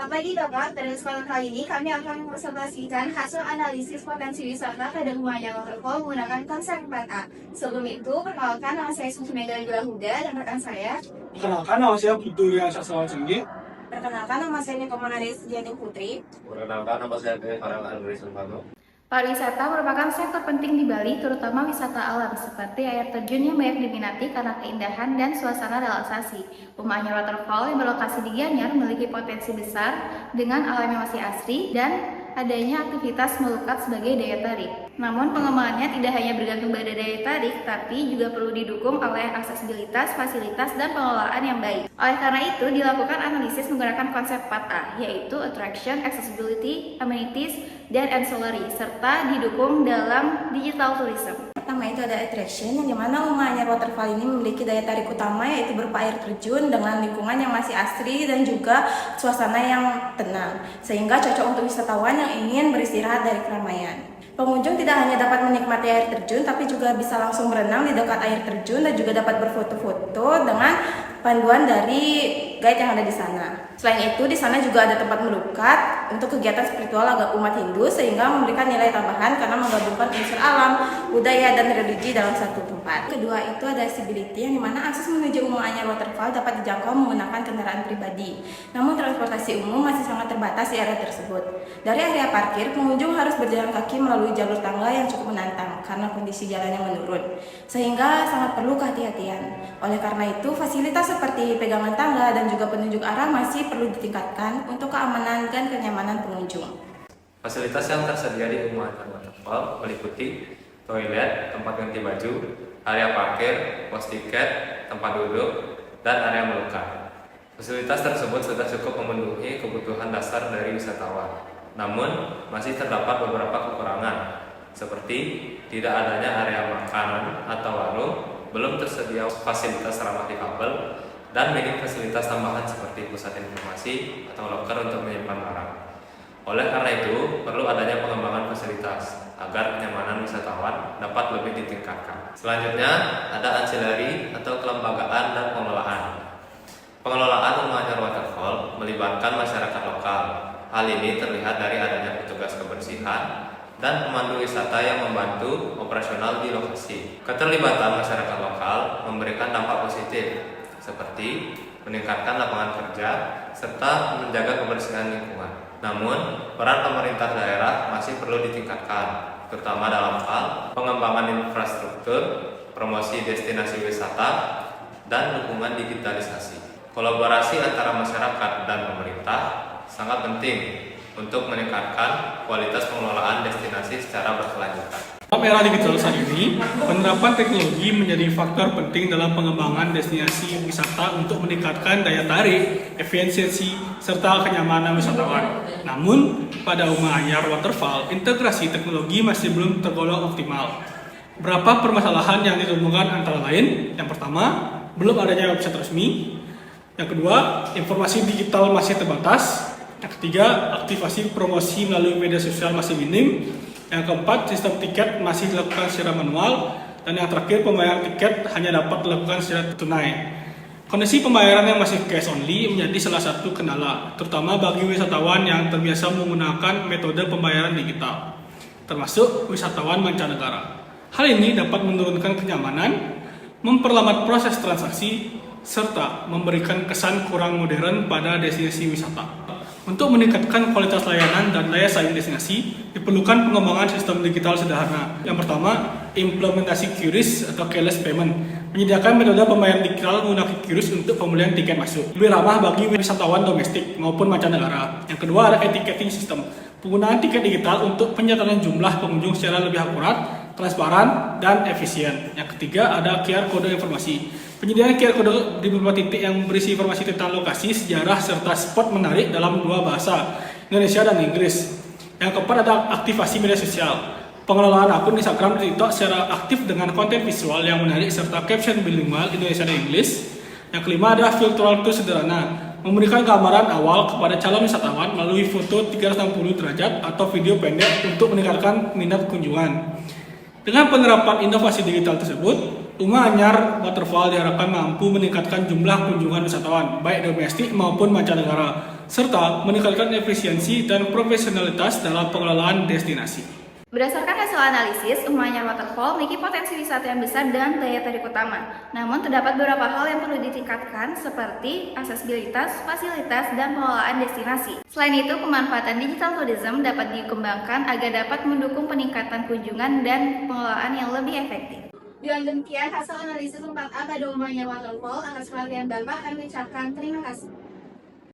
Selamat pagi Bapak, pada kesempatan kali ini kami akan mempresentasikan hasil analisis potensi wisata pada Umahnya Waterfall menggunakan konsep 4A. Sebelum itu, perkenalkan nama saya Suci Mega Huda dan rekan saya. Perkenalkan, nama saya Putu yang Sasawan Cenggih. Perkenalkan, nama saya Niko Manaris Jani Putri. Perkenalkan, nama saya Farel Andri Sulfano. Pariwisata merupakan sektor penting di Bali, terutama wisata alam seperti air terjun yang banyak diminati karena keindahan dan suasana relaksasi. Rumah Anyar Waterfall yang berlokasi di Gianyar memiliki potensi besar dengan alam yang masih asri dan adanya aktivitas melukat sebagai daya tarik. Namun pengembangannya tidak hanya bergantung pada daya tarik, tapi juga perlu didukung oleh aksesibilitas, fasilitas, dan pengelolaan yang baik. Oleh karena itu, dilakukan analisis menggunakan konsep 4A, yaitu Attraction, Accessibility, Amenities, dan Ancillary, serta didukung dalam Digital Tourism. Pertama itu ada attraction, yang dimana Rumah Anyar Waterfall ini memiliki daya tarik utama yaitu berupa air terjun dengan lingkungan yang masih asri dan juga suasana yang tenang, sehingga cocok untuk wisatawan yang ingin beristirahat dari keramaian. Pengunjung tidak hanya dapat menikmati air terjun, tapi juga bisa langsung berenang di dekat air terjun dan juga dapat berfoto-foto dengan panduan dari guide yang ada di sana. Selain itu, di sana juga ada tempat melukat untuk kegiatan spiritual agama umat Hindu, sehingga memberikan nilai tambahan karena menggabungkan unsur alam, budaya, dan religi dalam satu tempat. Kedua itu ada accessibility, yang dimana akses menuju Rumah Anyar Waterfall dapat dijangkau menggunakan kendaraan pribadi. Namun transportasi umum masih sangat terbatas di area tersebut. Dari area parkir, pengunjung harus berjalan kaki melalui jalur tangga yang cukup menantang karena kondisi jalan yang menurun, sehingga sangat perlu kehati-hatian. Oleh karena itu, fasilitas seperti pegangan tangga dan juga penunjuk arah masih perlu ditingkatkan untuk keamanan dan kenyamanan pengunjung. Fasilitas yang tersedia di Rumah Anyar Waterfall meliputi toilet, tempat ganti baju, area parkir, pos tiket, tempat duduk, dan area melukat. Fasilitas tersebut sudah cukup memenuhi kebutuhan dasar dari wisatawan. Namun, masih terdapat beberapa kekurangan, seperti tidak adanya area makanan atau warung, belum tersedia fasilitas ramah difabel, dan minim fasilitas tambahan seperti pusat informasi atau loker untuk menyimpan barang. Oleh karena itu, perlu adanya pengembangan fasilitas agar kenyamanan wisatawan dapat lebih ditingkatkan. Selanjutnya, ada ancillary atau kelembagaan dan pengelolaan. Pengelolaan Rumah Anyar Waterfall melibatkan masyarakat lokal. Hal ini terlihat dari adanya petugas kebersihan dan pemandu wisata yang membantu operasional di lokasi. Keterlibatan masyarakat lokal memberikan dampak positif, seperti meningkatkan lapangan kerja serta menjaga kebersihan lingkungan. Namun, peran pemerintah daerah masih perlu ditingkatkan, terutama dalam hal pengembangan infrastruktur, promosi destinasi wisata, dan dukungan digitalisasi. Kolaborasi antara masyarakat dan pemerintah sangat penting untuk meningkatkan kualitas pengelolaan destinasi secara berkelanjutan. Dalam era digital saat ini, penerapan teknologi menjadi faktor penting dalam pengembangan destinasi wisata untuk meningkatkan daya tarik, efisiensi, serta kenyamanan wisatawan. Namun, pada Rumah Anyar Waterfall, integrasi teknologi masih belum tergolong optimal. Berapa permasalahan yang ditemukan antara lain? Yang pertama, belum adanya website resmi. Yang kedua, informasi digital masih terbatas. Yang ketiga, aktivasi promosi melalui media sosial masih minim. Yang keempat, sistem tiket masih dilakukan secara manual. Dan yang terakhir, pembayaran tiket hanya dapat dilakukan secara tunai. Kondisi pembayaran yang masih cash only menjadi salah satu kendala, terutama bagi wisatawan yang terbiasa menggunakan metode pembayaran digital, termasuk wisatawan mancanegara. Hal ini dapat menurunkan kenyamanan, memperlambat proses transaksi, serta memberikan kesan kurang modern pada destinasi wisata. Untuk meningkatkan kualitas layanan dan daya saing destinasi, diperlukan pengembangan sistem digital sederhana. Yang pertama, implementasi QRIS atau Keyless Payment, menyediakan metode pembayaran digital menggunakan QRIS untuk pembelian tiket masuk, lebih ramah bagi wisatawan domestik maupun mancanegara. Yang kedua, ada ticketing system, penggunaan tiket digital untuk pencatatan jumlah pengunjung secara lebih akurat, transparan, dan efisien. Yang ketiga, ada QR kode informasi, penyediaan QR kode di beberapa titik yang berisi informasi tentang lokasi, sejarah, serta spot menarik dalam dua bahasa, Indonesia dan Inggris. Yang keempat, ada aktivasi media sosial, pengelolaan akun Instagram dan TikTok secara aktif dengan konten visual yang menarik serta caption bilingual Indonesia dan Inggris. Yang kelima, ada virtual tour sederhana, memberikan gambaran awal kepada calon wisatawan melalui foto 360 derajat atau video pendek untuk meningkatkan minat kunjungan. Dengan penerapan inovasi digital tersebut, Rumah Anyar Waterfall diharapkan mampu meningkatkan jumlah kunjungan wisatawan, baik domestik maupun mancanegara, serta meningkatkan efisiensi dan profesionalitas dalam pengelolaan destinasi. Berdasarkan hasil analisis, Anyar Waterfall memiliki potensi wisata yang besar dan daya tarik utama. Namun, terdapat beberapa hal yang perlu ditingkatkan seperti aksesibilitas, fasilitas, dan pengelolaan destinasi. Selain itu, pemanfaatan digital tourism dapat dikembangkan agar dapat mendukung peningkatan kunjungan dan pengelolaan yang lebih efektif. Dengan demikian, hasil analisis 4A pada Anyar Waterfall, atas perhatian Bapak kami ucapkan terima kasih.